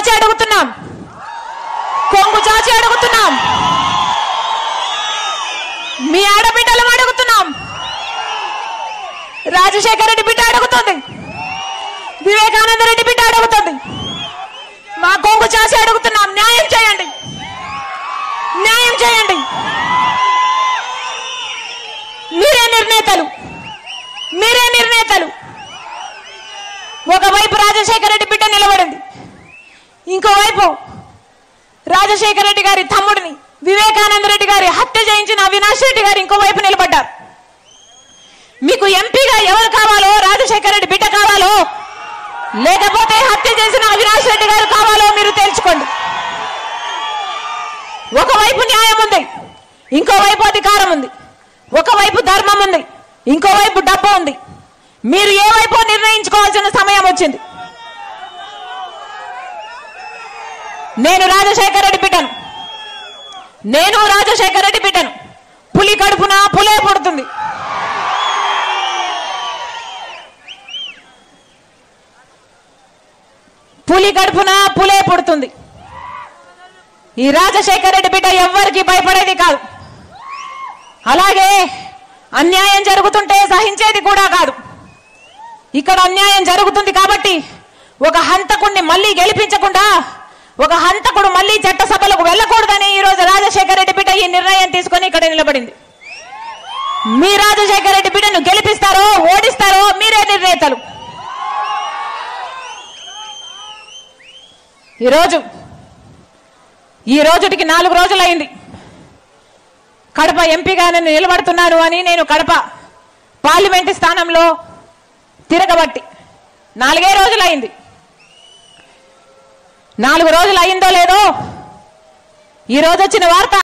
చాచి అడుగుతున్నాం, కొంగు చాచి అడుగుతున్నాం, మీ ఆడబిడ్డలం అడుగుతున్నాం. రాజశేఖర రెడ్డి బిడ్డ అడుగుతుంది, వివేకానంద రెడ్డి బిడ్డ అడుగుతుంది, మా కొంగు చాచి అడుగుతున్నాం. న్యాయం చేయండి, న్యాయం చేయండి. మీరే నిర్ణేతలు, మీరే నిర్ణేతలు. ఒకవైపు రాజశేఖర రెడ్డి బిడ్డ నిలబడింది, ఇంకోవైపు రాజశేఖర రెడ్డి గారి తమ్ముడిని వివేకానంద రెడ్డి గారి హత్య చేయించిన అవినాష్ రెడ్డి గారు ఇంకోవైపు నిలబడ్డారు. మీకు ఎంపీగా ఎవరు కావాలో, రాజశేఖర రెడ్డి బిడ్డ కావాలో లేకపోతే హత్య చేసిన అవినాష్ రెడ్డి గారు కావాలో మీరు తెలుసుకోండి. ఒకవైపు న్యాయం ఉంది, ఇంకోవైపు అధికారం ఉంది. ఒకవైపు ధర్మం ఉంది, ఇంకోవైపు డబ్బు ఉంది. మీరు ఏ వైపు నిర్ణయించుకోవాల్సిన సమయం వచ్చింది. నేను రాజశేఖర రెడ్డి బిడ్డను, నేను రాజశేఖర రెడ్డి బిడ్డను. పులి కడుపున పులే పుడుతుంది. పులి కడుపున పులే పుడుతుంది. ఈ రాజశేఖర రెడ్డి బిడ్డ ఎవ్వరికి భయపడేది కాదు. అలాగే అన్యాయం జరుగుతుంటే సహించేది కూడా కాదు. ఇక్కడ అన్యాయం జరుగుతుంది కాబట్టి ఒక హంతకుడిని మళ్ళీ గెలిపించకుండా, ఒక హంతకుడు మళ్ళీ చట్టసభలకు వెళ్ళకూడదని ఈరోజు రాజశేఖర రెడ్డి బిడ్డ ఈ నిర్ణయం తీసుకొని ఇక్కడ నిలబడింది. మీ రాజశేఖర రెడ్డి బిడ్డను గెలిపిస్తారో ఓడిస్తారో మీరే నిర్ణేతలు. ఈ రోజుటికి 4 రోజులైంది కడప ఎంపీగా నేను నిలబడుతున్నాను అని. నేను కడప పార్లమెంటు స్థానంలో తిరగబట్టి 4 రోజులైంది. 4 రోజులు అయిందో లేదో ఈ రోజు వచ్చిన వార్త